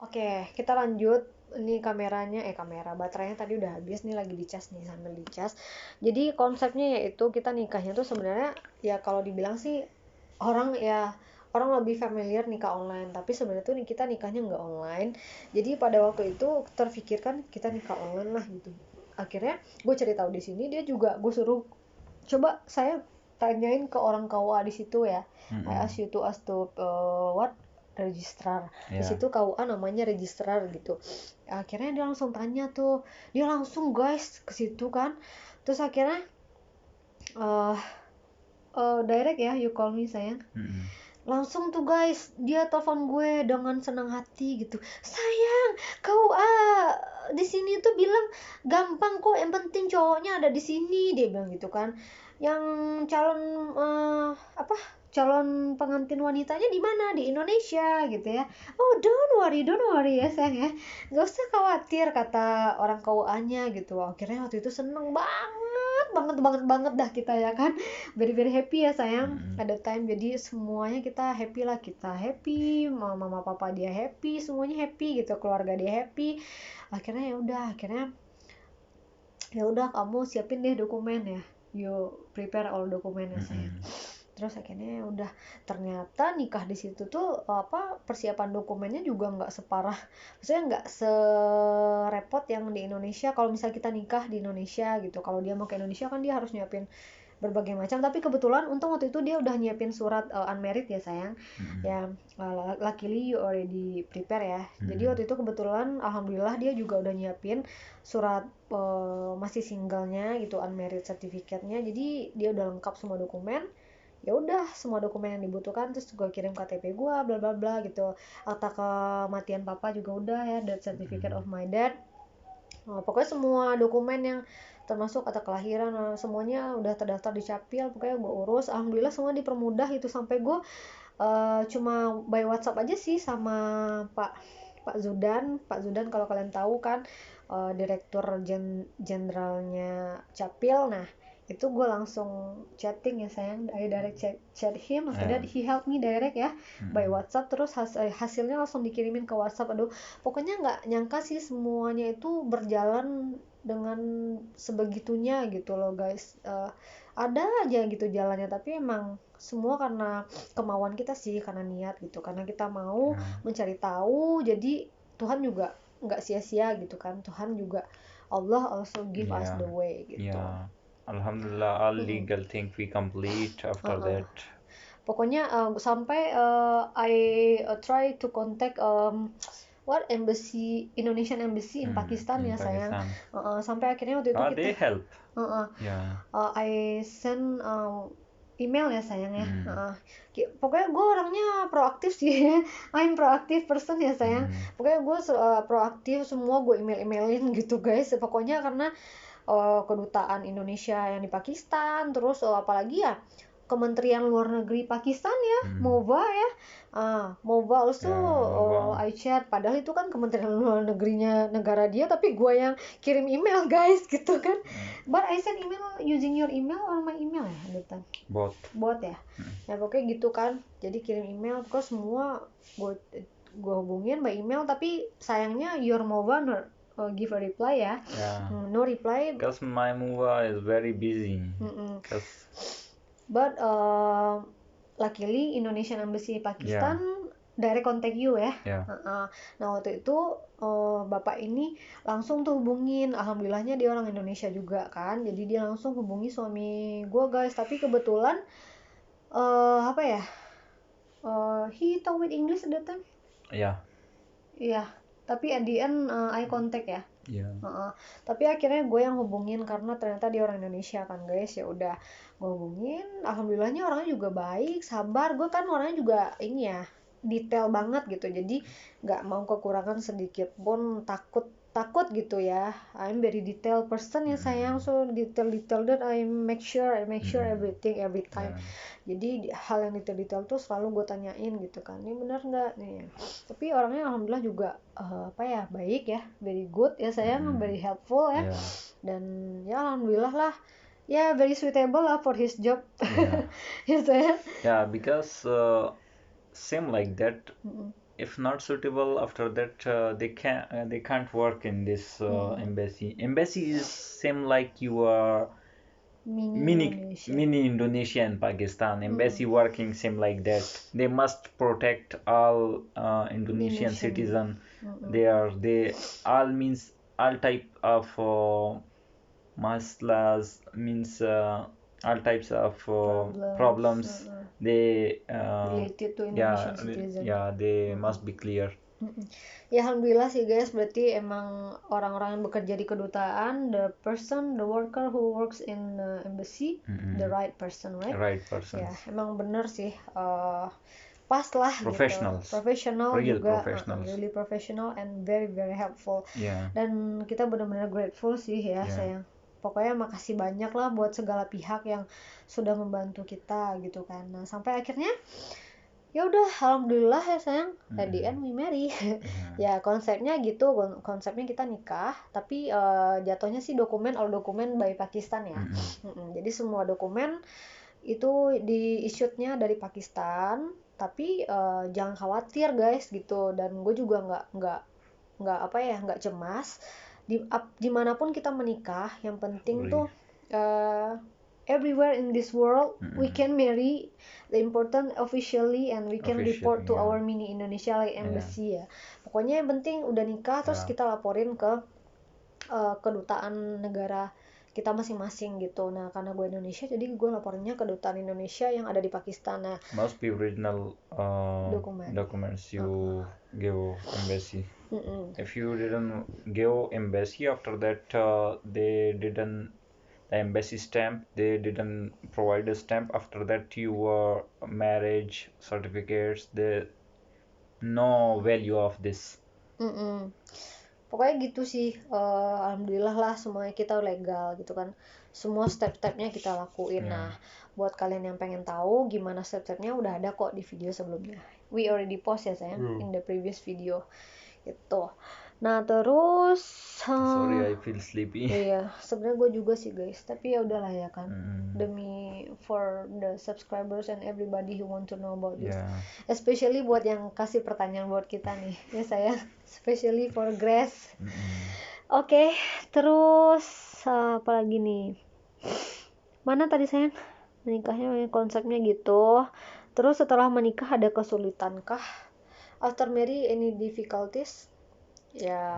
Oke, kita lanjut. Ini kamera baterainya tadi udah habis nih, lagi dicas nih, sambil dicas. Jadi konsepnya yaitu kita nikahnya tuh sebenarnya ya kalau dibilang sih orang lebih familiar nikah online, tapi sebenarnya tuh kita nikahnya nggak online. Jadi pada waktu itu terfikirkan kita nikah online lah gitu. Akhirnya gue cari tahu di sini, dia juga gue suruh coba saya tanyain ke orang KUA di situ ya. I ask you to ask to what registrar. Di situ KUA namanya registrar gitu. Akhirnya dia langsung tanya tuh, dia langsung guys ke situ kan. Terus akhirnya uh, direct ya, you call me sayang. Langsung tuh guys, dia telepon gue dengan senang hati gitu. Sayang, KUA di sini tuh bilang gampang kok, yang penting cowoknya ada di sini, dia bilang gitu kan. Yang calon calon pengantin wanitanya di mana? Di Indonesia gitu ya. Oh, don't worry ya sayang ya, nggak usah khawatir, kata orang KUA-nya gitu. Akhirnya waktu itu seneng banget dah kita ya kan, very very happy ya sayang. Ada time, jadi semuanya kita happy lah, kita happy, mama papa dia happy, semuanya happy gitu, keluarga dia happy. Akhirnya ya udah kamu siapin deh dokumen ya, you prepare all dokumen ya sayang. Terus akhirnya udah, ternyata nikah di situ tuh persiapan dokumennya juga nggak separah, maksudnya nggak serepot yang di Indonesia. Kalau misalnya kita nikah di Indonesia gitu, kalau dia mau ke Indonesia kan dia harus nyiapin berbagai macam, tapi kebetulan untung waktu itu dia udah nyiapin surat unmarried ya sayang. Ya luckily you already prepare ya. Jadi waktu itu kebetulan alhamdulillah dia juga udah nyiapin surat masih singlenya gitu, unmarried certificate-nya. Jadi dia udah lengkap semua dokumen. Ya udah, semua dokumen yang dibutuhkan, terus gue kirim KTP gue bla bla bla gitu, akta kematian papa juga udah ya, death certificate of my dad. Pokoknya semua dokumen yang termasuk akta kelahiran semuanya udah terdaftar di Capil. Pokoknya gue urus, alhamdulillah semua dipermudah itu, sampai gue cuma by WhatsApp aja sih sama Pak Zudan kalau kalian tahu kan, direktur jenderalnya Capil. Nah itu gue langsung chatting ya sayang, I direct chat him, after that he help me direct ya by WhatsApp, terus hasilnya langsung dikirimin ke WhatsApp. Aduh, pokoknya nggak nyangka sih semuanya itu berjalan dengan sebegitunya gitu loh guys. Ada aja gitu jalannya, tapi emang semua karena kemauan kita sih, karena niat gitu, karena kita mau mencari tahu. Jadi Tuhan juga nggak sia-sia gitu kan, Tuhan juga, Allah also give us the way gitu. Alhamdulillah, all legal thing we complete after that. Pokoknya sampai I try to contact embassy, Indonesian embassy in Pakistan ya sayang. Sampai akhirnya waktu itu kita they help. I send email ya sayang ya. Pokoknya gue orangnya proaktif sih. I'm proaktif person ya sayang. Pokoknya gue proaktif, semua gue emailin gitu guys. Pokoknya karena kedutaan Indonesia yang di Pakistan, terus apalagi ya Kementerian Luar Negeri Pakistan ya, MOVA ya, MOVA also I chat, padahal itu kan Kementerian Luar Negerinya negara dia, tapi gue yang kirim email guys gitu kan. But I send email using your email or my email ya, Dutan? Both ya. Ya pokoknya gitu kan, jadi kirim email, pokoknya semua gue hubungin by email, tapi sayangnya your MOVA give a reply ya. No reply. Because my MOVA is very busy. But luckily Indonesian Embassy Pakistan direct contact you ya. Nah waktu itu bapak ini langsung tuh hubungin, alhamdulillahnya dia orang Indonesia juga kan, jadi dia langsung hubungi suami gue guys. Tapi kebetulan he talk with English at that time. Iya, tapi at the end I contact ya. Tapi akhirnya gue yang hubungin karena ternyata dia orang Indonesia kan guys. Ya udah gue hubungin, alhamdulillahnya orangnya juga baik, sabar. Gue kan orangnya juga ini ya, detail banget gitu, jadi nggak mau kekurangan sedikit pun, takut gitu ya. I'm very detail person ya sayang, so detail that I make sure everything every time. Jadi hal yang detail tuh selalu gue tanyain gitu kan, ini benar nggak nih. Tapi orangnya alhamdulillah juga baik ya, very good ya sayang, very helpful ya. Dan ya alhamdulillah lah ya, very suitable lah for his job. Ya sayang. Because same like that, if not suitable, after that they can't work in this embassy. Embassy is same like you are mini Indonesia and Pakistan. Embassy working same like that. They must protect all Indonesian citizen. They all means all type of maslas, means all types of problems. They related to Indonesian citizen. They must be clear. Ya alhamdulillah sih guys, berarti emang orang-orang yang bekerja di kedutaan, the worker who works in embassy, the right person, right? Right person. Ya emang bener sih, pas lah Professionals. gitu, professional Real juga, professionals. really professional and very very helpful. Yeah. Dan kita benar-benar grateful sih ya sayang. Pokoknya makasih banyak lah buat segala pihak yang sudah membantu kita gitu kan. Nah sampai akhirnya ya udah alhamdulillah ya sayang, at the end we marry. Ya konsepnya gitu, konsepnya kita nikah tapi jatuhnya sih all dokumen by Pakistan ya. Jadi semua dokumen itu di-issued-nya dari Pakistan, tapi jangan khawatir guys gitu, dan gue juga nggak cemas dimanapun kita menikah, yang penting tuh everywhere in this world we can marry, the important officially, and we can report to our mini Indonesia like embassy ya. Pokoknya yang penting udah nikah terus kita laporin ke kedutaan negara kita masing-masing gitu. Nah karena gue Indonesia jadi gue laporinnya ke kedutaan Indonesia yang ada di Pakistan. Nah must be original documents you give embassy. If you didn't give embassy, after that they didn't the embassy stamp, they didn't provide a stamp, after that your marriage certificates, the no value of this. Pokoknya gitu sih, alhamdulillah lah semuanya kita legal gitu kan, semua step-stepnya kita lakuin. Nah buat kalian yang pengen tahu gimana step-stepnya udah ada kok di video sebelumnya, we already post ya sayang, in the previous video gitu. Nah terus sorry I feel sleepy. Iya sebenarnya gue juga sih guys, tapi ya udahlah ya kan, demi for the subscribers and everybody who want to know about this, especially buat yang kasih pertanyaan buat kita nih ya sayang, especially for Grace. Oke, terus apa lagi nih, mana tadi sayang, menikahnya konsepnya gitu. Terus setelah menikah ada kesulitan kah? After marry any difficulties? Ya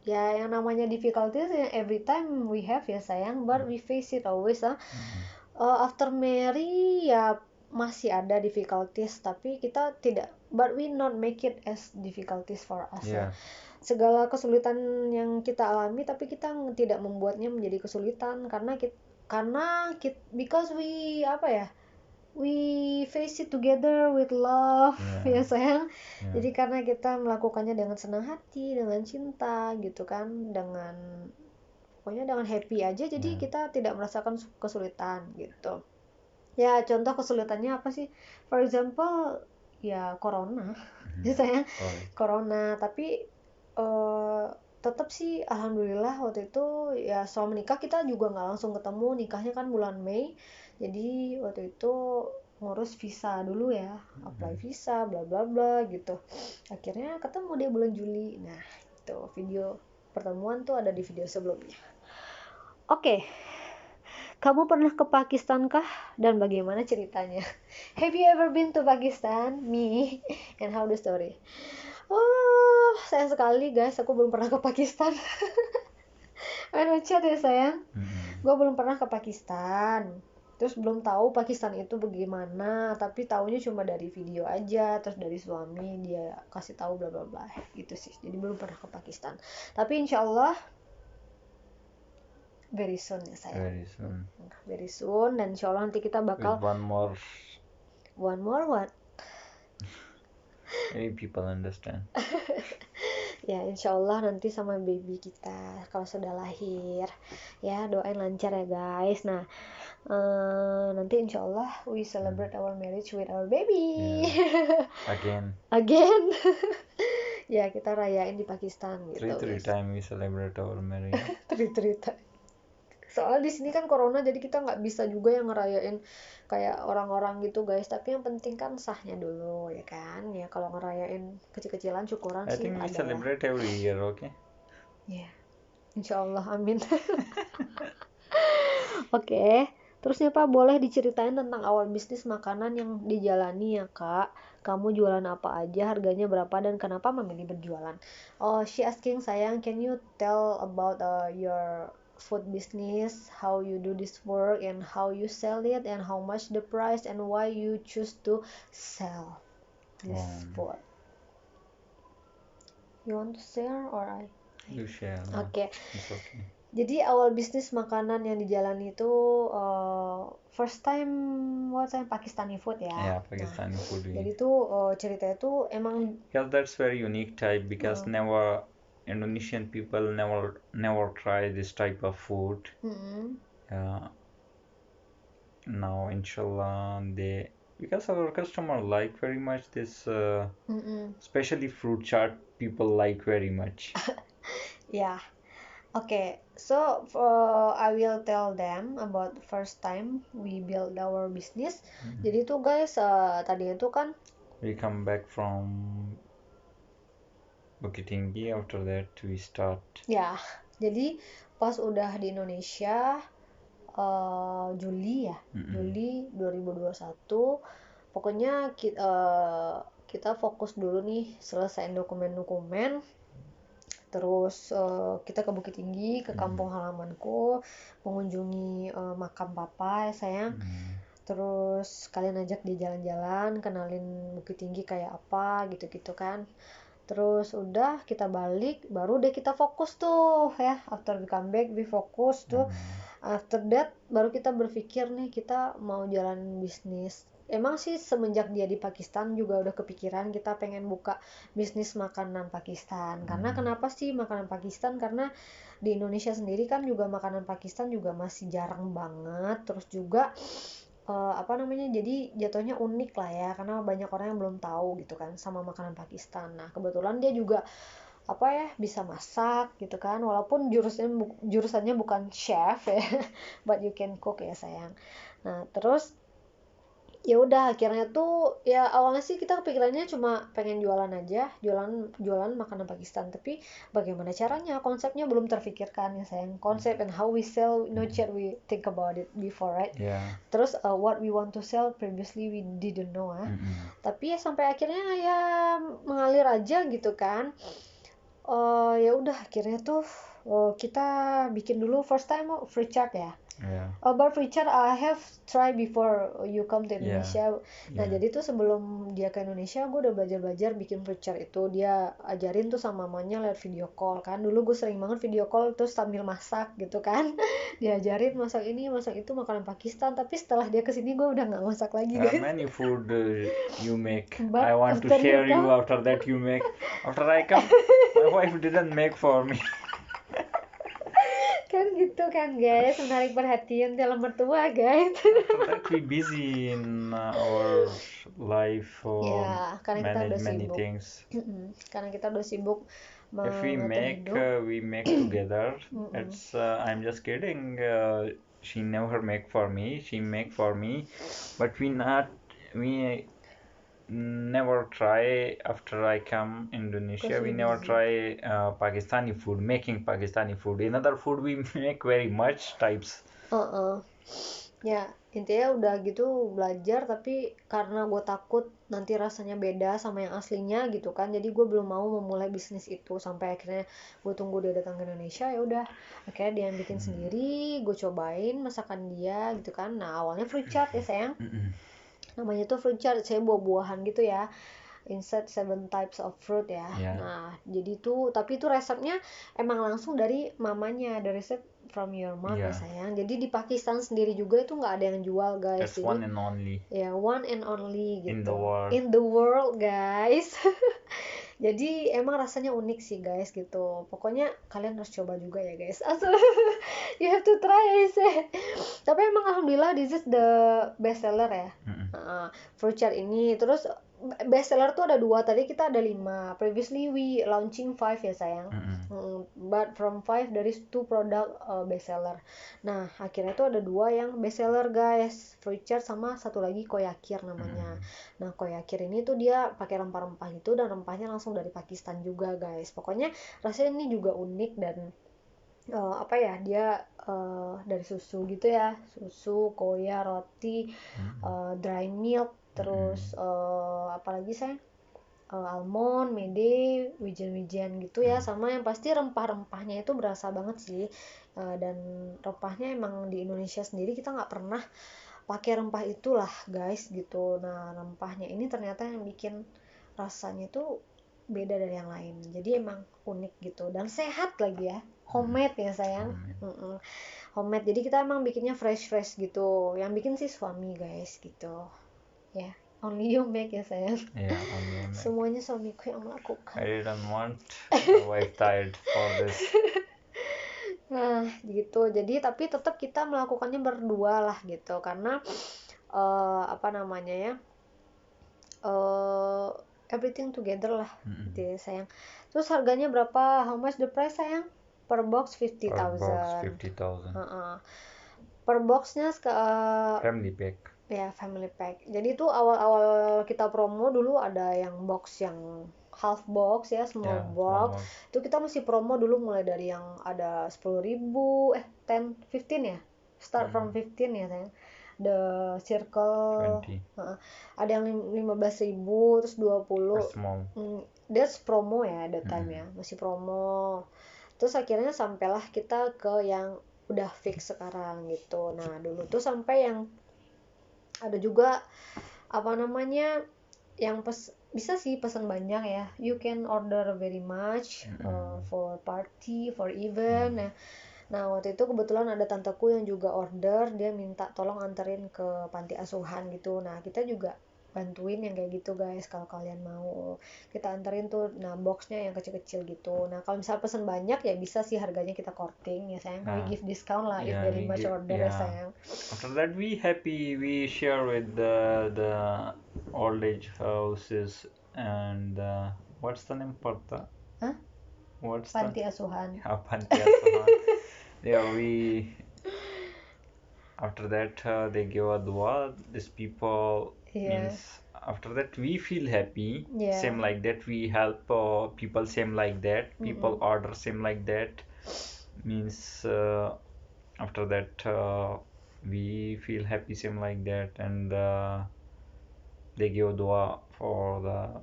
yang namanya difficulties every time we have ya sayang, but we face it always after marry ya masih ada difficulties, tapi kita tidak, but we not make it as difficulties for us ya. Segala kesulitan yang kita alami tapi kita tidak membuatnya menjadi kesulitan, karena because we we face it together with love ya sayang. Jadi karena kita melakukannya dengan senang hati, dengan cinta gitu kan, pokoknya dengan happy aja, jadi kita tidak merasakan kesulitan gitu. Ya contoh kesulitannya apa sih, for example ya corona ya sayang, corona, tapi tetap sih alhamdulillah waktu itu ya selama menikah kita juga nggak langsung ketemu, nikahnya kan bulan Mei. Jadi waktu itu ngurus visa dulu ya, apply visa bla bla bla gitu, akhirnya ketemu dia bulan Juli. Nah itu video pertemuan tuh ada di video sebelumnya. Oke. Kamu pernah ke Pakistan kah? Dan bagaimana ceritanya? Have you ever been to Pakistan? Me. And how the story? Oh, sayang sekali guys, aku belum pernah ke Pakistan. Main chat ya sayang. Gue belum pernah ke Pakistan. Terus belum tahu Pakistan itu bagaimana, tapi taunya cuma dari video aja, terus dari suami dia kasih tahu bla bla bla gitu sih. Jadi belum pernah ke Pakistan. Tapi insyaallah very soon ya sayang. Very soon, dan insyaallah nanti kita bakal with one more what? Maybe people understand. Ya insyaallah nanti sama baby kita kalau sudah lahir ya, doain lancar ya guys. Nah nanti insyaallah we celebrate our marriage with our baby again. Ya kita rayain di Pakistan gitu. Three time we celebrate our marriage. Three time. Soalnya di sini kan corona, jadi kita nggak bisa juga yang ngerayain kayak orang-orang gitu guys. Tapi yang penting kan sahnya dulu ya kan. Ya kalau ngerayain kecil-kecilan syukuran I sih think we ada ya. celebrate every year, okay? Ya, insya Allah, amin. Oke, terusnya Pak, boleh diceritain tentang awal bisnis makanan yang dijalani ya Kak. Kamu jualan apa aja, harganya berapa, dan kenapa memilih berjualan? Oh, she asking, sayang, can you tell about your food business, how you do this work, and how you sell it, and how much the price, and why you choose to sell this food? You want to share or I? You share. Oke. It's okay. Jadi awal bisnis makanan yang dijalani itu first time Pakistani food ya. Yeah, Pakistani food. Jadi itu ceritanya tuh emang. Because that's very unique type, because never Indonesian people never try this type of food. Now inshallah because our customer like very much this, especially fruit chaat people like very much. Yeah. Okay, so I will tell them about first time we build our business. Jadi tuh guys, tadi itu kan we come back from Bukit Tinggi, after that we start. Ya, jadi pas udah di Indonesia Juli 2021, pokoknya kita fokus dulu nih, selesaiin dokumen-dokumen. Terus kita ke Bukit Tinggi, ke kampung halamanku, mengunjungi makam papa ya sayang. Terus kalian ajak dia jalan-jalan, kenalin Bukit Tinggi kayak apa gitu-gitu kan. Terus udah kita balik, baru deh kita fokus tuh ya. After we come back, we fokus tuh. After that baru kita berpikir nih kita mau jalan bisnis. Emang sih semenjak dia di Pakistan juga udah kepikiran kita pengen buka bisnis makanan Pakistan. Karena kenapa sih makanan Pakistan? Karena di Indonesia sendiri kan juga makanan Pakistan juga masih jarang banget. Terus juga jadi jatuhnya unik lah ya, karena banyak orang yang belum tahu gitu kan sama makanan Pakistan. Nah kebetulan dia juga bisa masak gitu kan, walaupun jurusannya bukan chef ya, but you can cook ya sayang. Nah terus ya udah akhirnya tuh ya awalnya sih kita kepikirannya cuma pengen jualan aja, jualan makanan Pakistan, tapi bagaimana caranya, konsepnya belum terfikirkan ya sayang. Konsep and how we sell, not yet we think about it before, right? Yeah. Terus what we want to sell previously we didn't know tapi ya sampai akhirnya ya mengalir aja gitu kan. Ya udah akhirnya tuh kita bikin dulu first time free chat ya. About free chat I have tried before you come to Indonesia. Nah jadi tuh sebelum dia ke Indonesia gue udah belajar bikin free chat itu. Dia ajarin tuh sama mamanya lewat video call kan. Dulu gue sering banget video call terus sambil masak gitu kan. Diajarin masak ini masak itu makanan Pakistan. Tapi setelah dia kesini gue udah nggak masak lagi. There are many food you make. But I want to share you after that you make. After I come, my wife didn't make for me. Kan gitu kan guys, menarik perhatian dalam mertua guys. We busy in our life manage many things. Karena kita udah sibuk. If we make together. It's I'm just kidding. She never make for me. She make for me, but we never try after I come Indonesia. We never try Pakistani food, making Pakistani food. In other food we make very much types. Ya intinya udah gitu belajar, tapi karena gue takut nanti rasanya beda sama yang aslinya gitu kan, jadi gue belum mau memulai bisnis itu sampai akhirnya gue tunggu dia datang ke Indonesia. Ya udah akhirnya dia yang bikin sendiri, gue cobain masakan dia gitu kan. Nah awalnya fruit chart ya sayang. Namanya tuh fruit chart, saya buah-buahan gitu ya, insert 7 types of fruit ya. Nah jadi tuh tapi itu resepnya emang langsung dari mamanya, ada resep from your mom ya sayang. Jadi di Pakistan sendiri juga itu nggak ada yang jual guys. That's one and only. Ya one and only gitu. In the world guys. Jadi emang rasanya unik sih guys gitu. Pokoknya kalian harus coba juga ya guys. You have to try I say. Tapi emang alhamdulillah this is the best seller ya. Fruit chart ini. Terus best seller tuh ada 2, tadi kita ada 5. Previously we launching 5 ya sayang. But from 5 there is 2 product best seller. Nah akhirnya tuh ada 2 yang best seller guys, fruit chart sama satu lagi koyakir namanya. Nah koyakir ini tuh dia pakai rempah-rempah gitu dan rempahnya langsung dari Pakistan juga guys. Pokoknya rasanya ini juga unik dan apa ya, dia dari susu gitu ya, susu, koya, roti, dry milk, terus apalagi saya almond, mede, wijen-wijen gitu ya, sama yang pasti rempah-rempahnya itu berasa banget sih. Dan rempahnya emang di Indonesia sendiri kita nggak pernah pakai rempah itulah guys gitu. Nah rempahnya ini ternyata yang bikin rasanya itu beda dari yang lain, jadi emang unik gitu dan sehat lagi ya, homemade ya sayang. Homemade, jadi kita emang bikinnya fresh gitu, yang bikin sih suami guys gitu ya. Only you make ya sayang. Yeah, only you make. Semuanya suamiku yang melakukan. I didn't want the wife tired for this. Nah gitu, jadi tapi tetap kita melakukannya berdua lah gitu, karena apa namanya ya, everything together lah gitu ya sayang. Terus harganya berapa? How much the price sayang? Per box 50,000. Per boxnya family pack. Ya family pack. Jadi itu awal-awal kita promo dulu ada yang box yang half box ya, small box. Itu kita masih promo dulu mulai dari yang ada 10.000, 15 ya. Start from 15 ya sayang. The circle 20. Ada yang 15.000, terus 20. That's promo ya, that time ya, masih promo. Terus akhirnya sampailah kita ke yang udah fix sekarang gitu. Nah dulu tuh sampai yang ada juga apa namanya yang bisa sih pesan banyak ya, you can order very much for party, for event. Nah waktu itu kebetulan ada tanteku yang juga order, dia minta tolong anterin ke panti asuhan gitu. Nah kita juga bantuin yang kayak gitu guys, kalau kalian mau kita anterin tuh. Nah boxnya yang kecil-kecil gitu. Nah kalau misal pesan banyak ya bisa sih harganya kita korting ya sayang. We give discount lah if very much order ya sayang. After that we happy, we share with the old age houses and what's the name, Partha? What's panti asuhan. Panti asuhan. Yeah, we after that they give a dua. These people means after that we feel happy. Same like that we help people. Same like that people order. Same like that means after that we feel happy. Same like that and they give dua for the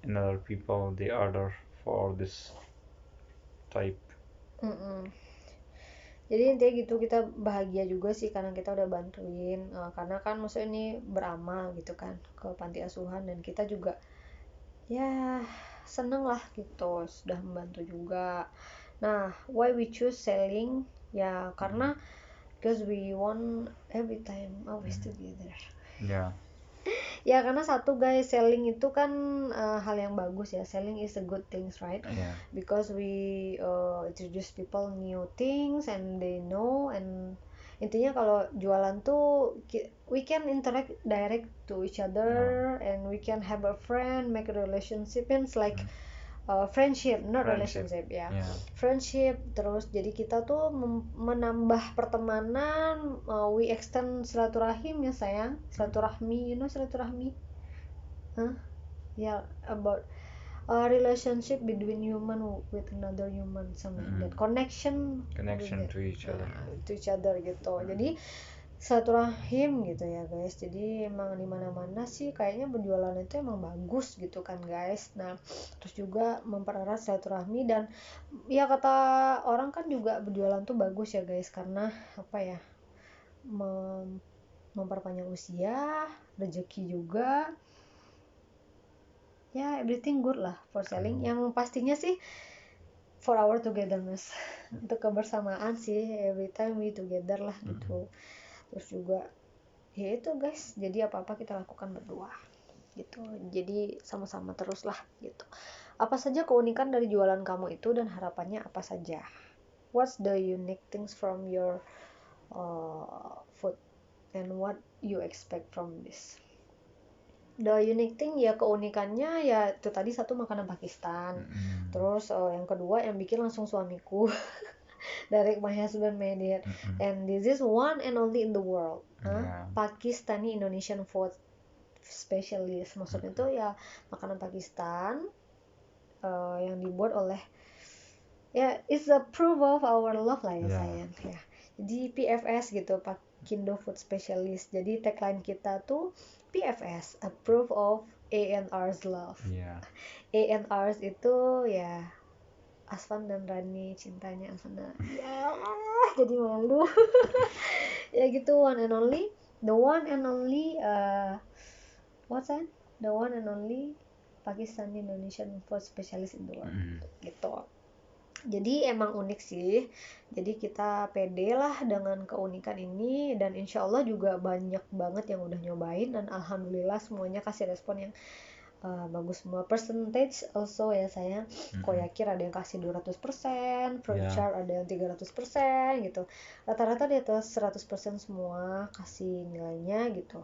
another people. They order for this type. Jadi intinya gitu, kita bahagia juga sih karena kita udah bantuin, karena kan maksudnya ini beramal gitu kan ke panti asuhan, dan kita juga ya seneng lah gitu sudah membantu juga. Nah why we choose selling ya karena because we want every time always together. Ya karena satu guys, selling itu kan hal yang bagus ya, selling is a good things right, because we introduce people new things and they know, and intinya kalau jualan tuh we can interact direct to each other and we can have a friend, make a relationship, it's like friendship, not relationship ya. Friendship, terus jadi kita tuh menambah pertemanan, we extend silaturahim ya sayang, silaturahmi, you know silaturahmi? About relationship between human with another human, something that connection to each other gitu. Jadi silaturahim gitu ya guys. Jadi emang di mana-mana sih kayaknya berjualan itu emang bagus gitu kan guys. Nah terus juga mempererat silaturahmi, dan ya kata orang kan juga berjualan tuh bagus ya guys, karena apa ya, memperpanjang usia, rezeki juga ya, everything good lah for selling. Yang pastinya sih for our togetherness, untuk kebersamaan sih, every time we together lah gitu. Terus juga ya itu guys, jadi apa-apa kita lakukan berdua gitu, jadi sama-sama terus lah gitu. Apa saja keunikan dari jualan kamu itu dan harapannya apa saja? What's the unique things from your food and what you expect from this? The unique thing ya, keunikannya ya itu tadi, satu makanan Pakistan. Terus yang kedua yang bikin langsung suamiku. Direct my husband made it. And this is one and only in the world. Pakistani Indonesian food specialist. Maksudnya itu ya makanan Pakistan yang dibuat oleh ya, it's a proof of our love lah ya sayang ya. Jadi PFS gitu, Pakindo Food Specialist. Jadi tagline kita tuh PFS, a proof of ANR's love. ANR's itu ya Aswan dan Rani, cintanya Aswan dan ya, jadi malu. Ya gitu, one and only, the one and only what's that? The one and only Pakistani Indonesian food specialist in the world. Gitu. Jadi emang unik sih. Jadi kita pede lah dengan keunikan ini, dan insya Allah juga banyak banget yang udah nyobain, dan alhamdulillah semuanya kasih respon yang bagus semua. Percentage also ya sayang, Koyakir ada yang kasih 200%, Prochar ada yang 300% gitu. Rata-rata di atas 100% semua kasih nilainya gitu.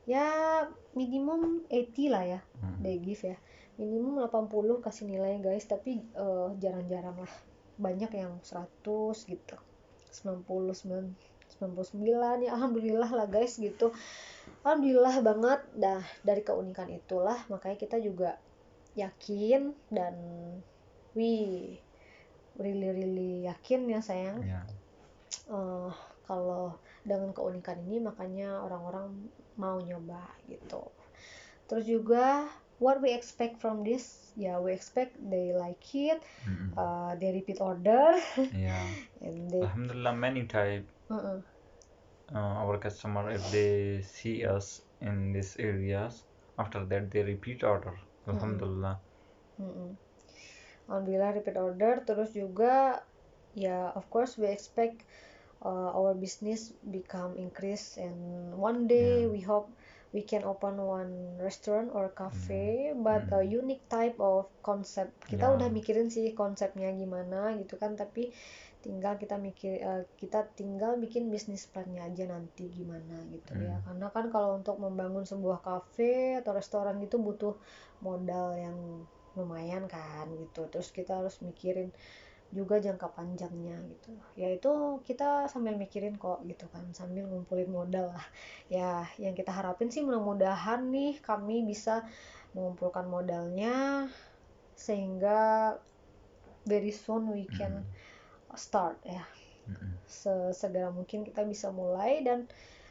Ya minimum 80 lah ya, they give ya. Minimum 80 kasih nilai guys, tapi jarang-jarang lah. Banyak yang 100 gitu. 99 ya, alhamdulillah lah guys gitu. Alhamdulillah banget. Dah dari keunikan itulah makanya kita juga yakin, dan we really yakin ya sayang. Kalau dengan keunikan ini makanya orang-orang mau nyoba gitu. Terus juga what we expect from this, we expect they like it, they repeat order. And they, alhamdulillah, many type our customer, if they see us in these areas, after that they repeat order. Alhamdulillah. Alhamdulillah repeat order. Terus juga ya of course we expect our business become increase, and one day we hope we can open one restaurant or cafe, but a unique type of concept. Kita udah mikirin sih konsepnya gimana gitu kan, tapi tinggal kita tinggal bikin bisnis plannya aja nanti gimana gitu ya. Karena kan kalau untuk membangun sebuah cafe atau restoran gitu butuh modal yang lumayan kan gitu. Terus kita harus mikirin juga jangka panjangnya gitu. Ya itu kita sambil mikirin kok gitu kan, sambil ngumpulin modal lah. Ya yang kita harapin sih mudah-mudahan nih kami bisa mengumpulkan modalnya sehingga very soon we can start ya. Sesegera mungkin kita bisa mulai, dan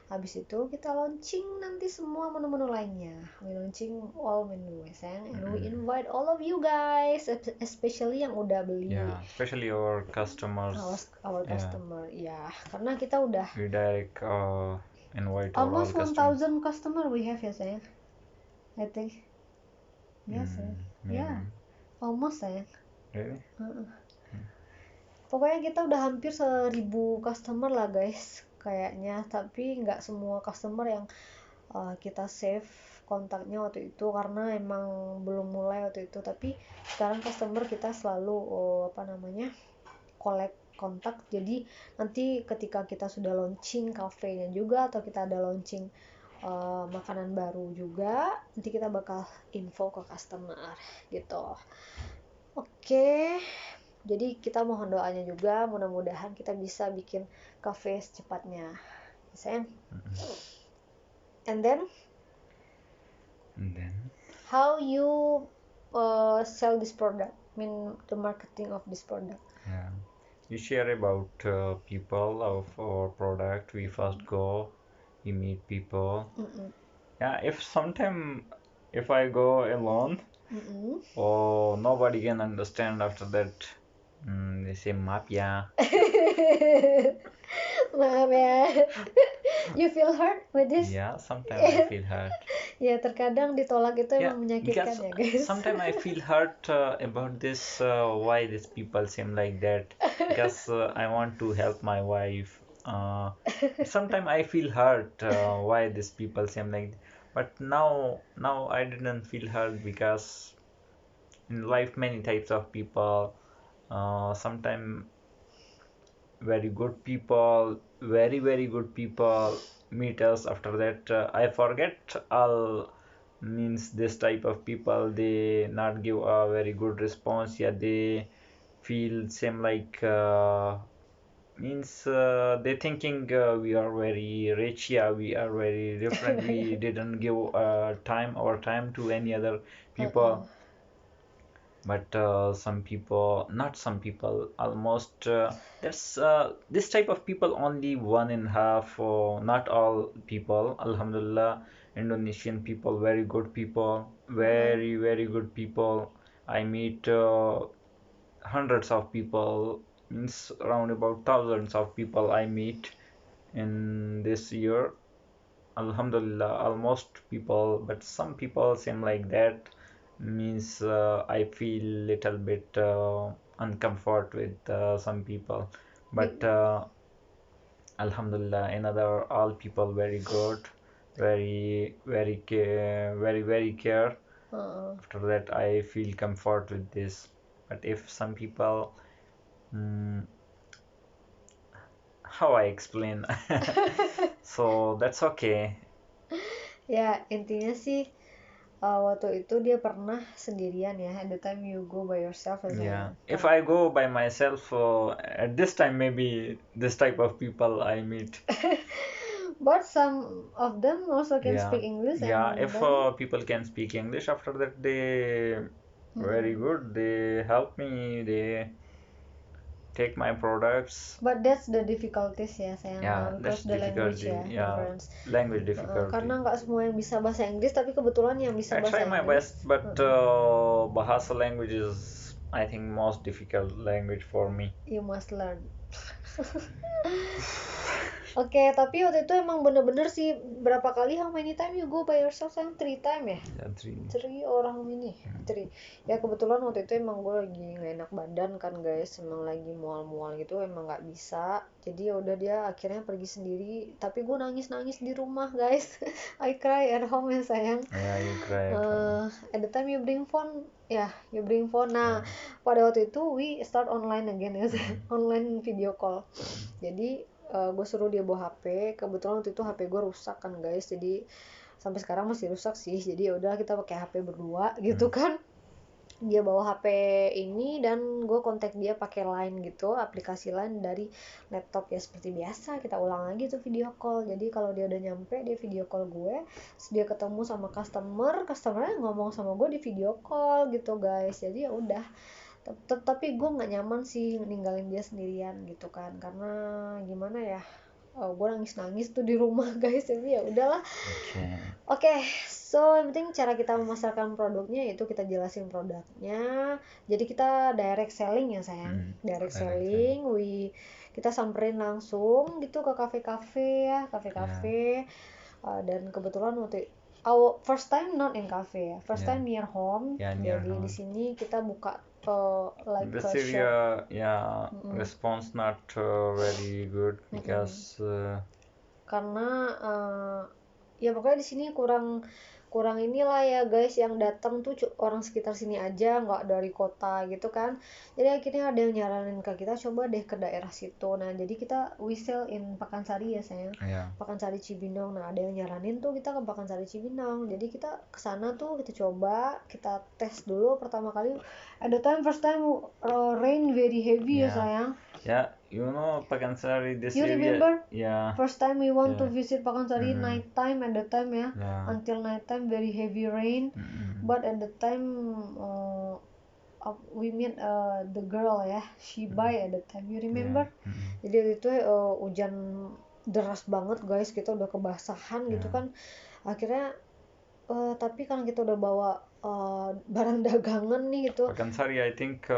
habis itu kita launching nanti semua menu-menu lainnya. We launching all menu sayang, and we invite all of you guys, especially yang udah beli. Especially our customers. Our customer, karena kita udah. We direct invite almost 1,000 customer we have ya sayang. I think. Yes ya. Almost sayang. Really? Pokoknya kita udah hampir 1,000 customer lah guys kayaknya, tapi nggak semua customer yang kita save kontaknya waktu itu karena emang belum mulai waktu itu. Tapi sekarang customer kita selalu collect kontak. Jadi nanti ketika kita sudah launching cafe-nya juga, atau kita ada launching makanan baru juga, nanti kita bakal info ke customer gitu. Oke. Jadi kita mohon doanya juga, mudah-mudahan kita bisa bikin cafe secepatnya, sayang. And then how you sell this product? I mean the marketing of this product. You share about people of our product. We first go, we meet people. If I go alone, nobody can understand. After that, they say maaf ya. Maaf ya. You feel hurt with this? Sometimes I feel hurt. Terkadang ditolak itu emang menyakitkan ya guys. Sometimes I feel hurt about this. Why these people seem like that? Because I want to help my wife. Sometimes I feel hurt. Why these people seem like that? But now I didn't feel hurt, because in life many types of people. Sometimes very good people, very good people meet us. After that I forget all means this type of people, they not give a very good response. Yeah, they feel same like means they thinking we are very rich. Yeah, we are very different. We didn't give our time to any other people. But some people, not some people, almost that's this type of people only one in half, not all people. Alhamdulillah, Indonesian people, very good people, very very good people. I meet hundreds of people, means around about thousands of people I meet in this year. Alhamdulillah, almost people, but some people seem like that, means I feel little bit uncomfort with some people, but Alhamdulillah, another all people very good, very very care, very care. After that, I feel comfort with this. But if some people, mm, how I explain, so that's okay. Ya intinya sih waktu itu dia pernah sendirian ya. At the time you go by yourself ya. Yeah, if I go by myself, at this time maybe this type of people I meet. But some of them also can speak English. Yeah, if people can speak English, after that they very good. They help me. They take my products. But that's the difficulties ya sayang. Yeah, Because that's the language difficulty. ya, Yeah, difference. language difficulty. Karena nggak semua yang bisa bahasa Inggris, tapi kebetulan yang bisa I bahasa try my Inggris. best, but Bahasa language is, I think, most difficult language for me. You must learn. Oke, tapi waktu itu emang bener-bener sih berapa kali, how many time you go by yourself sayang? 3 time ya? Yeah, 3. 3 or how many? 3. Ya kebetulan waktu itu emang gue lagi gak enak badan kan guys, emang lagi mual-mual gitu, emang gak bisa. Jadi ya udah dia akhirnya pergi sendiri, tapi gue nangis-nangis di rumah guys. I cry at home ya sayang. Yeah, you cry at home. At the time you bring phone, you bring phone. Nah, pada waktu itu we start online again ya, online video call. Jadi gue suruh dia bawa HP. Kebetulan waktu itu HP gue rusak kan guys, jadi sampai sekarang masih rusak sih. Jadi ya udah kita pakai HP berdua gitu kan. Dia bawa HP ini dan gue kontak dia pakai Line gitu, aplikasi Line dari laptop ya, seperti biasa kita ulang lagi tuh video call. Jadi kalau dia udah nyampe, dia video call gue, terus dia ketemu sama customernya ngomong sama gue di video call gitu guys. Jadi ya udah, tapi gue nggak nyaman sih ninggalin dia sendirian gitu kan, karena gimana ya, gue nangis tuh di rumah guys. Jadi ya udahlah. Oke, so yang penting cara kita memasarkan produknya itu kita jelasin produknya. Jadi kita direct selling ya sayang. Direct selling, kita samperin langsung gitu ke kafe-kafe ya, kafe-kafe. Dan kebetulan waktu our first time not in cafe ya, first time near home. Jadi di sini kita buka like this area, response not very good because karena ya pokoknya di sini kurang inilah ya guys, yang datang tuh orang sekitar sini aja, nggak dari kota gitu kan. Jadi akhirnya ada yang nyaranin ke kita, coba deh ke daerah situ. Nah jadi kita we sell in Pakansari ya sayang, Pakansari Cibinong. Nah ada yang nyaranin tuh kita ke Pakansari Cibinong, jadi kita kesana tuh, kita coba, kita tes dulu pertama kali. At the time first time rain very heavy ya sayang. Yeah, you know Pakansari, this area. You remember? Yeah. First time we want to visit Pakansari night time, at the time ya. Until night time very heavy rain. But at the time we meet the girl ya, she buy at the time. You remember? Jadi itu hujan deras banget guys, kita udah kebasahan gitu kan. Akhirnya tapi kan kita udah bawa barang dagangan nih gitu. Pakansari I think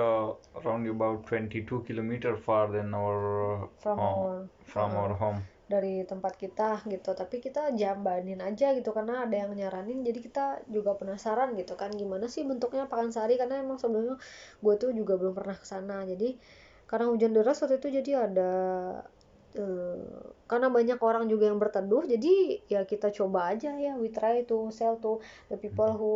around about 22 km far than our home. Dari tempat kita gitu, tapi kita jambanin aja gitu karena ada yang nyaranin. Jadi kita juga penasaran gitu kan, gimana sih bentuknya Pakansari, karena emang sebelumnya gue tuh juga belum pernah kesana. Jadi karena hujan deras waktu itu, jadi ada karena banyak orang juga yang berteduh, jadi ya kita coba aja ya, we try to sell to the people who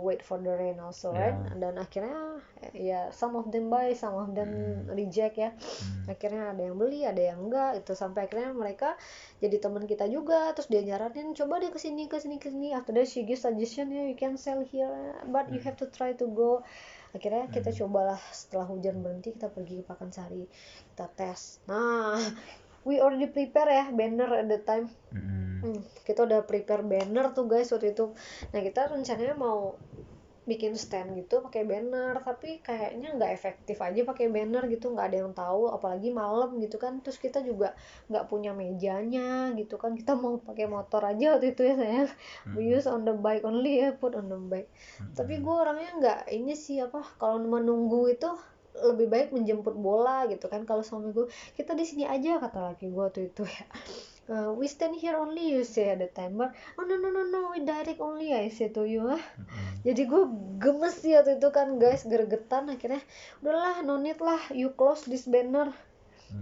wait for the rain also, right? Dan akhirnya ya some of them buy, some of them reject ya. Akhirnya ada yang beli, ada yang enggak, itu sampai akhirnya mereka jadi teman kita juga, terus dia nyaranin coba deh kesini. After that she give suggestion ya, you can sell here but you have to try to go. Akhirnya kita cobalah, setelah hujan berhenti kita pergi ke Pakansari, kita tes. Nah, we already prepare ya banner at the time. Kita udah prepare banner tuh guys waktu itu. Nah, kita rencananya mau bikin stand gitu pakai banner, tapi kayaknya nggak efektif aja pakai banner gitu, nggak ada yang tahu, apalagi malam gitu kan. Terus kita juga nggak punya mejanya gitu kan, kita mau pakai motor aja waktu itu ya sayang. We use on the bike only ya, put on the bike. Tapi gue orangnya nggak ini sih apa, kalau menunggu itu lebih baik menjemput bola gitu kan. Kalau suami gue, kita di sini aja kata laki gue waktu itu ya. We stand here only, you say at the time, but oh no, we direct only, I say to you. Jadi gue gemes sih waktu itu kan guys, gregetan. Akhirnya udahlah, no need lah, you close this banner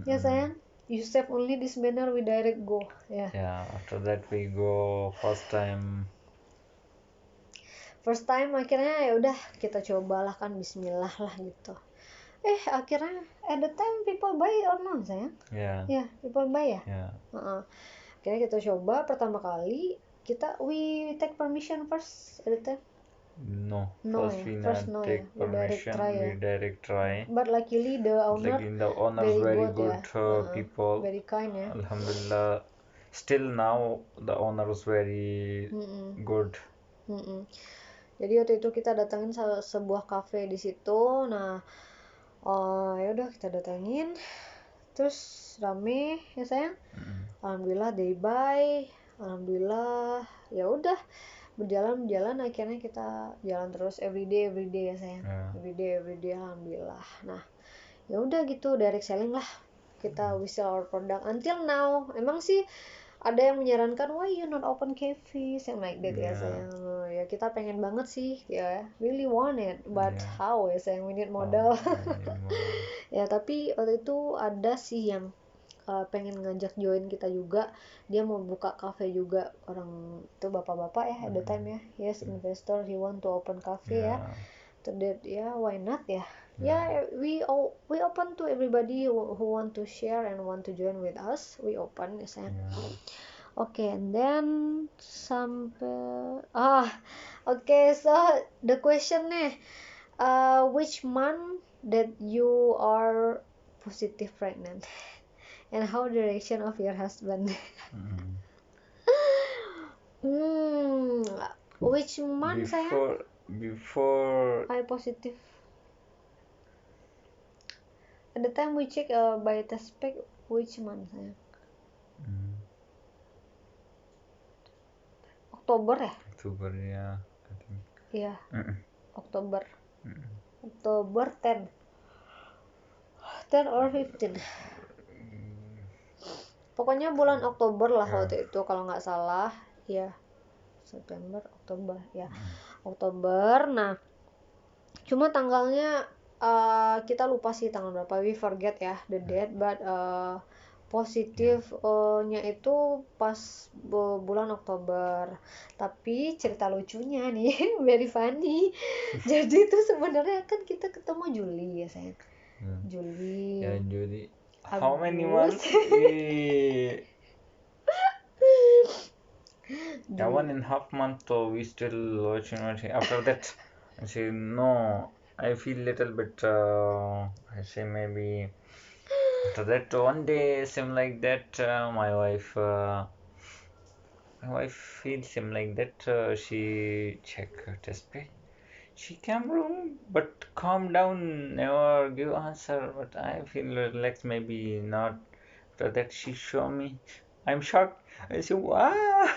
ya sayang, you save only this banner, we direct go ya. After that we go first time akhirnya ya udah kita cobalah kan, bismillah lah gitu. Akhirnya at the time people buy or not sayang? People buy ya. Akhirnya kita coba pertama kali, we take permission first at the time. No, first we take permission, we direct try. But luckily the owner very good people, very kind ya. Alhamdulillah, still now the owner is very good. Jadi waktu itu kita datangin sebuah cafe di situ. Nah, ya udah kita datangin, terus rame ya sayang. Alhamdulillah they buy, alhamdulillah ya udah berjalan, akhirnya kita jalan terus everyday ya sayang. Everyday alhamdulillah. Nah, ya udah gitu, direct selling lah kita, we sell our product until now. Emang sih ada yang menyarankan why you not open cafe, yang like that ya sayang. Ya kita pengen banget sih ya, really want it, but how ya sayang, we need modal. Ya tapi waktu itu ada sih yang pengen ngajak join kita juga, dia mau buka cafe juga, orang itu bapak-bapak ya at the time ya. Yes, investor, he want to open cafe ya. That why not ya. We open to everybody who want to share and want to join with us, we open ya sayang. Okay, and then sampai so the question nih, which month that you are positive pregnant and how the reaction of your husband? Which month sayang? Before I positive. At the time we check by test pack, which month sayang? Oktober ya? Oktober ya, I think. Iya. Oktober. Oktober 10 or 15. Pokoknya bulan Oktober lah waktu itu kalau nggak salah. Ya. September, Oktober ya. Oktober. Nah, cuma tanggalnya kita lupa sih tanggal berapa, we forget ya the date, but positifnya itu pas bulan Oktober. Tapi cerita lucunya nih very funny. Jadi itu sebenarnya kan kita ketemu Juli ya sayang. Juli. Ya Juli. How many months? 1.5 months, so we still watching. After that, I say no. I feel little bit. I say maybe. After that, one day, same like that. My wife feels same like that. She check her test pay. She came room, but calm down, never give answer. But I feel relaxed, maybe not. After that, she show me. I'm shocked. I say, wow.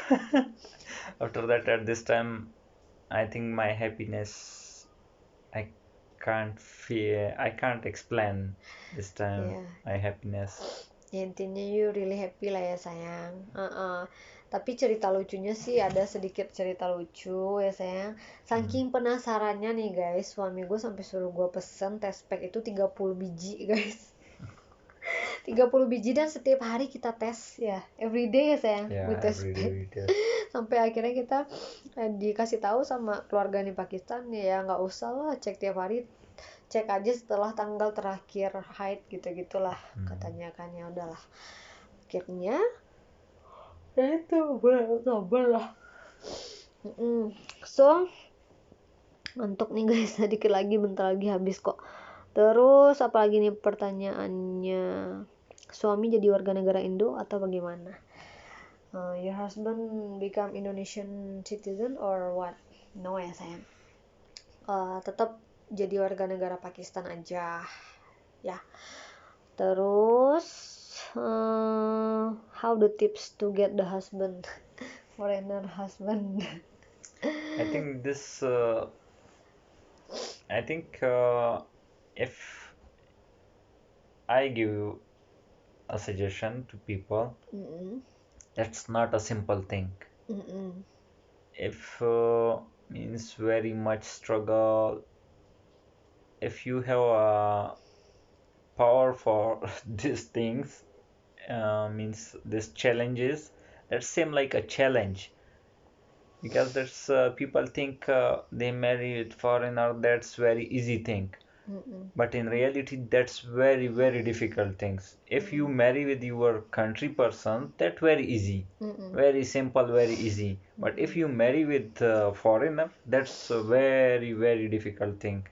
After that, at this time, I think my happiness, I can't explain this time my happiness. Ya, intinya you really happy lah ya sayang. Tapi cerita lucunya sih ada sedikit cerita lucu ya sayang. Saking penasarannya nih guys, suami gue sampai suruh gue pesen test pack itu 30 biji guys. 30 biji dan setiap hari kita tes ya, everyday ya sayang, Yeah, we test every day bed. we test. Sampai akhirnya kita dikasih tahu sama keluarga di Pakistan ya nggak usah lah cek tiap hari, cek aja setelah tanggal terakhir haid gitu-gitulah katanya kan. Ya udahlah, akhirnya ya itu sabar lah. So ngantuk nih guys, sedikit lagi, bentar lagi habis kok. Terus apalagi nih pertanyaannya, suami jadi warga negara Indo atau bagaimana? Your husband become Indonesian citizen or what? No ya sayang, tetap jadi warga negara Pakistan aja ya. Terus how the tips to get the husband, foreigner husband? I think this if I give a suggestion to people, that's not a simple thing. If means very much struggle, if you have a power for these things, means these challenges, that seem like a challenge, because there's people think they marry with foreigner, that's very easy thing. But in reality that's very very difficult things. If you marry with your country person, that very easy, very simple, very easy. But if you marry with foreigner, that's a very very difficult thing.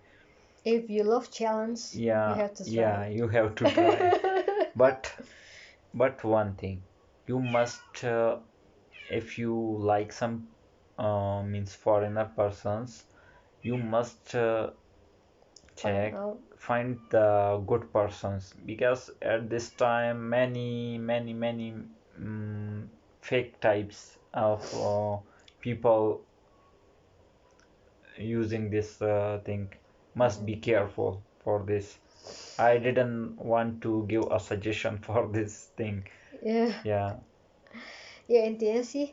If you love challenge, you have to try. Yeah, you have to try. but one thing, you must if you like some means foreigner persons, you must find the good persons, because at this time many fake types of people using this thing. Must be careful for this. I didn't want to give a suggestion for this thing. Yeah. Ya intinya sih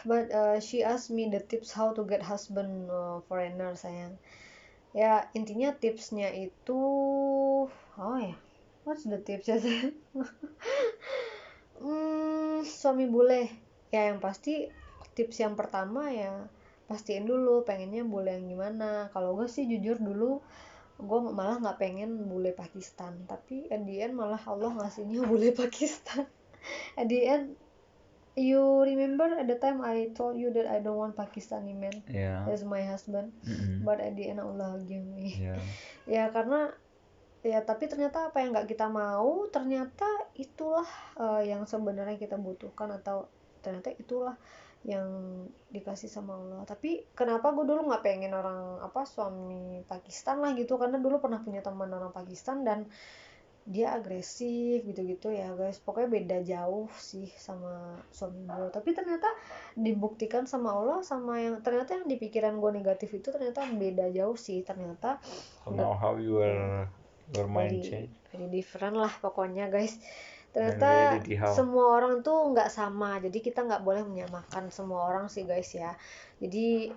but she asked me the tips how to get husband foreigner sayang. Ya intinya tipsnya itu what's the tips ya sayang? Suami bule ya, yang pasti tips yang pertama ya pastiin dulu pengennya bule yang gimana. Kalau gue sih jujur dulu gue malah nggak pengen bule Pakistan, tapi at the end malah Allah ngasihnya bule Pakistan. At the end, you remember at the time I told you that I don't want Pakistani man as my husband, but at the end Allah give me. Ya karena ya tapi ternyata apa yang nggak kita mau ternyata itulah yang sebenarnya kita butuhkan, atau ternyata itulah yang dikasih sama Allah. Tapi kenapa gue dulu nggak pengen orang suami Pakistan lah gitu, karena dulu pernah punya teman orang Pakistan dan dia agresif gitu-gitu ya guys. Pokoknya beda jauh sih sama suami gue. Tapi ternyata dibuktikan sama Allah, sama yang ternyata yang di pikiran gue negatif itu ternyata beda jauh sih ternyata. So now how your mind change? Very different lah pokoknya guys. Ternyata semua orang tuh nggak sama, jadi kita nggak boleh menyamakan semua orang sih guys ya. Jadi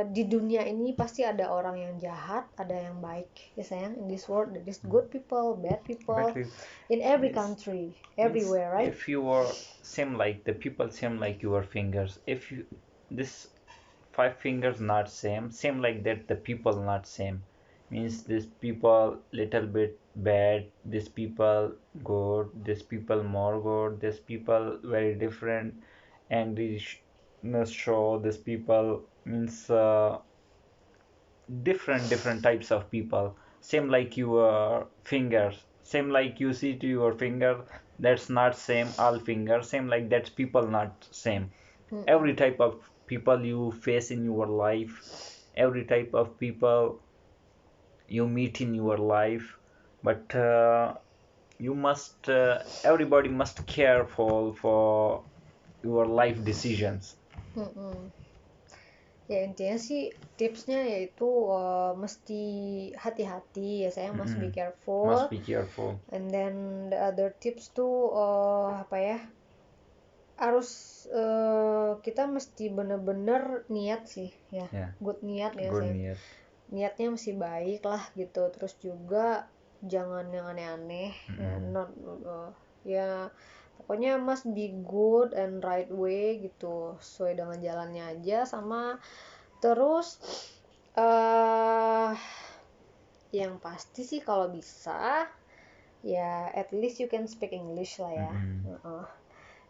di dunia ini pasti ada orang yang jahat, ada yang baik ya sayang. In this world there is good people, bad people, in every country, everywhere, right? If you are same like the people, same like your fingers, if you this 5 fingers not same like that, the people not same, means this people little bit bad, this people good, this people more good, this people very different, angriness show, this people means different types of people. Same like your fingers, same like you see to your finger, that's not same all fingers, same like that's people not same. Every type of people you face in your life, every type of people you meet in your life, but you must everybody must careful for your life decisions. Ya intinya sih tipsnya yaitu mesti hati-hati ya sayang, must be careful. And then the other tips tuh harus kita mesti bener-bener niat sih ya. Good niat ya sayang. Niatnya mesti baik lah gitu. Terus juga jangan yang aneh-aneh, ya, not ya pokoknya must be good and right way gitu, sesuai dengan jalannya aja. Sama terus yang pasti sih kalau bisa ya at least you can speak English lah ya.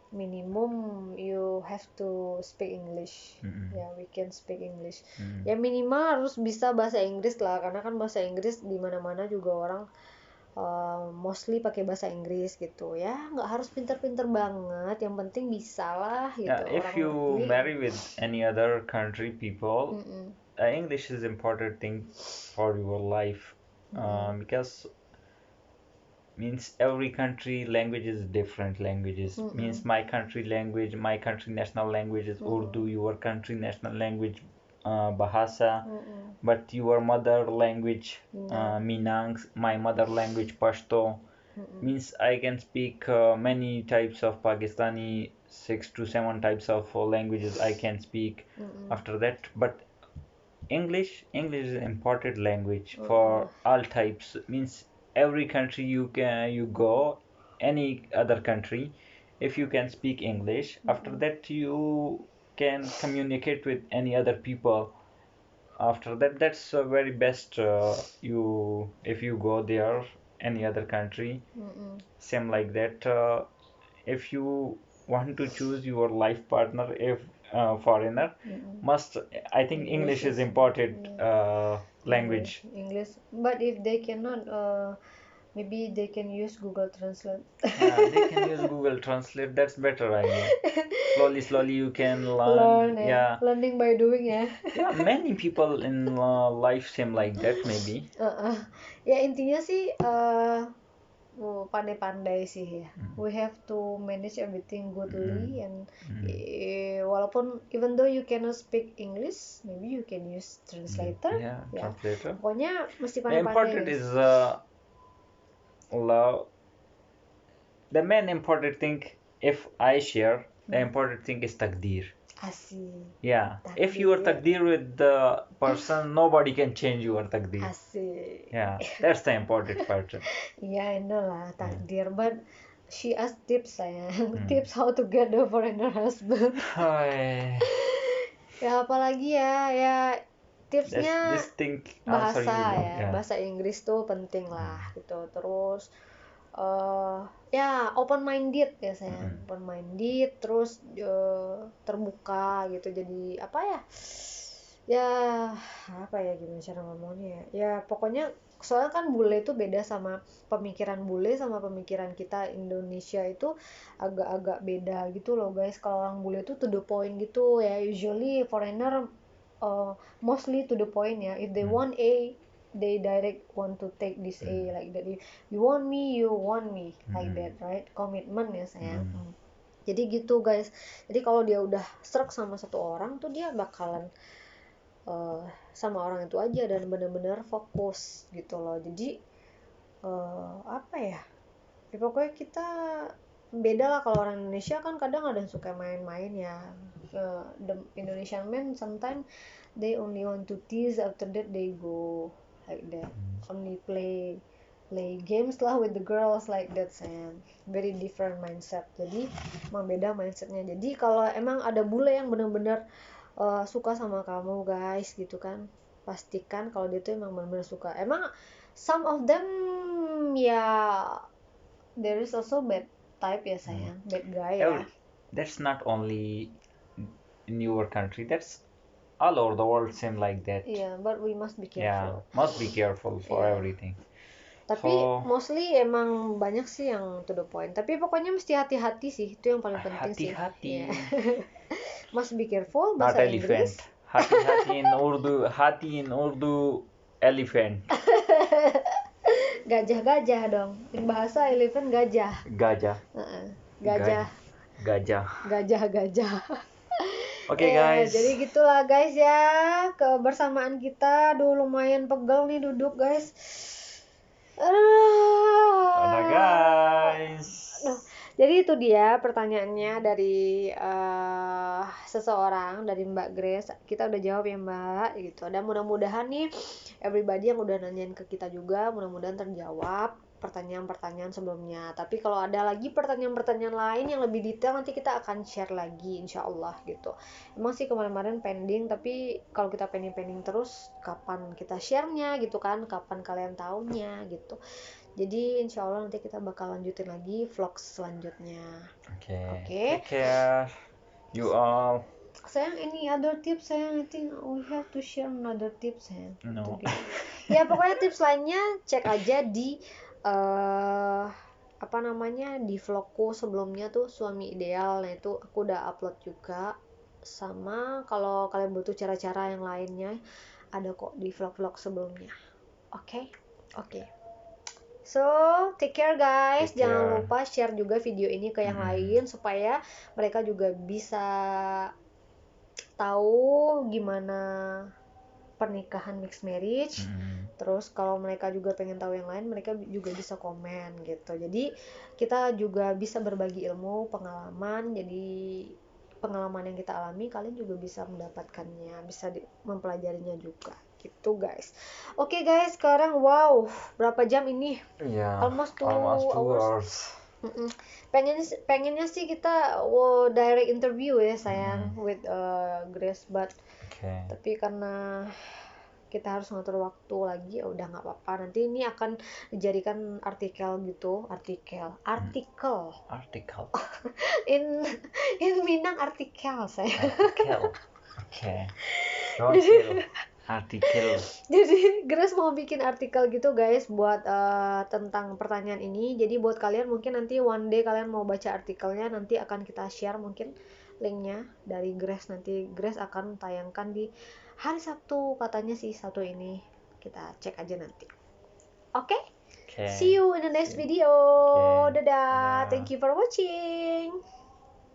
Minimum you have to speak English. Ya, we can speak English. Ya minimal harus bisa bahasa Inggris lah, karena kan bahasa Inggris di mana-mana juga orang mostly pakai bahasa Inggris gitu ya. Nggak harus pinter-pinter banget, yang penting bisa lah gitu. If you marry with any other country people, English is important thing for your life, because means every country language is different languages. Means my country language, my country national language is Urdu, your country national language Bahasa, but your mother language Minang, my mother language Pashto. Means I can speak many types of Pakistani, 6 to 7 types of languages I can speak after that. But English is an important language for all types. Means every country you go, any other country, if you can speak English, after that you can communicate with any other people. After that, that's very best. If you go there, any other country, same like that. If you want to choose your life partner, if foreigner, I think English is important language. English, but if they cannot, maybe they can use Google Translate. They can use Google Translate. That's better idea. Slowly you can learn. Learning by doing ya. Many people in life seem like that maybe. Ya intinya sih pandai-pandai sih ya. We have to manage everything goodly, and walaupun even though you cannot speak English, maybe you can use translator. Translator. Pokoknya mesti pandai-pandai. The important is love. The main important thing, if I share, the important thing is takdir. Asik. Yeah. Takdir, if you are takdir with the person, nobody can change your takdir. Asik. Yeah. That's the important part. Yeah, I know lah takdir, but she asked tips sayang. Tips how to get the foreigner husband. Ya apalagi ya tipsnya bahasa ya. Bahasa Inggris tuh penting lah gitu. Terus ya open minded ya sayang, open minded, terus terbuka gitu. Jadi apa ya gimana cara ngomongnya ya pokoknya soalnya kan bule itu beda, sama pemikiran bule sama pemikiran kita Indonesia itu agak-agak beda gitu loh guys. Kalau orang bule itu to the point gitu ya, usually foreigner mostly to the point ya. If they want A, they direct want to take this A like that. If you want me like that, right? Komitmen ya sayang. Jadi gitu guys. Jadi kalau dia udah struck sama satu orang tuh dia bakalan sama orang itu aja dan benar-benar fokus gitu loh. Jadi ya pokoknya kita beda lah. Kalau orang Indonesia kan kadang ada yang suka main-main ya. The Indonesian men sometimes they only want to tease, after that they go like that, only play games lah with the girls like that sayang. Very different mindset. Jadi emang beda mindsetnya. Jadi kalau emang ada bule yang benar-benar suka sama kamu guys gitu kan, pastikan kalau dia tuh emang benar-benar suka. Emang some of them ya there is also bad type ya sayang, bad guy ya. That's not only in your country, that's all over the world same like that. Yeah, but we must be careful. Must be careful for everything. Tapi mostly emang banyak sih yang to the point. Tapi pokoknya mesti hati-hati sih, itu yang paling penting sih. Hati-hati. Must be careful bahasa Inggris. Hati-hati in Urdu, elephant. Gajah dong. In bahasa elephant gajah. Gajah. Oke guys. Jadi gitulah guys ya, kebersamaan kita. Lumayan pegel nih duduk guys. Dadah guys. Jadi itu dia pertanyaannya dari seseorang, dari Mbak Grace. Kita udah jawab ya Mbak gitu. Dan mudah-mudahan nih everybody yang udah nanyain ke kita juga mudah-mudahan terjawab pertanyaan-pertanyaan sebelumnya. Tapi kalau ada lagi pertanyaan-pertanyaan lain yang lebih detail nanti kita akan share lagi insya Allah gitu. Emang sih kemarin-kemarin pending, tapi kalau kita pending terus kapan kita share-nya gitu kan, kapan kalian taunya gitu. Jadi insya Allah nanti kita bakal lanjutin lagi vlog selanjutnya. Take care you all. Sayang, any other tips sayang? I think we have to share another tips sayang. No. Ya pokoknya tips lainnya cek aja di di vlogku sebelumnya tuh Suami Ideal. Nah itu aku udah upload juga. Sama kalau kalian butuh cara-cara yang lainnya ada kok di vlog-vlog sebelumnya. Oke. So, take care guys. Jangan lupa share juga video ini ke yang lain supaya mereka juga bisa tahu gimana pernikahan mixed marriage. Terus kalau mereka juga pengen tahu yang lain, mereka juga bisa komen gitu. Jadi kita juga bisa berbagi ilmu, pengalaman. Jadi pengalaman yang kita alami, kalian juga bisa mendapatkannya, bisa mempelajarinya juga. Gitu guys. Oke guys, sekarang wow, berapa jam ini? Almost 2 hours. Pengennya sih kita direct interview ya sayang with Grace, but tapi karena kita harus ngatur waktu lagi, ya udah nggak apa-apa. Nanti ini akan dijadikan artikel gitu, artikel. in Minang artikel saya. Artikel. Jadi Grace mau bikin artikel gitu guys buat tentang pertanyaan ini. Jadi buat kalian mungkin nanti one day kalian mau baca artikelnya, nanti akan kita share mungkin linknya dari Grace. Nanti Grace akan tayangkan di hari Sabtu katanya sih, Sabtu ini. Kita cek aja nanti. Oke? See you in the next video. Dadah. Thank you for watching.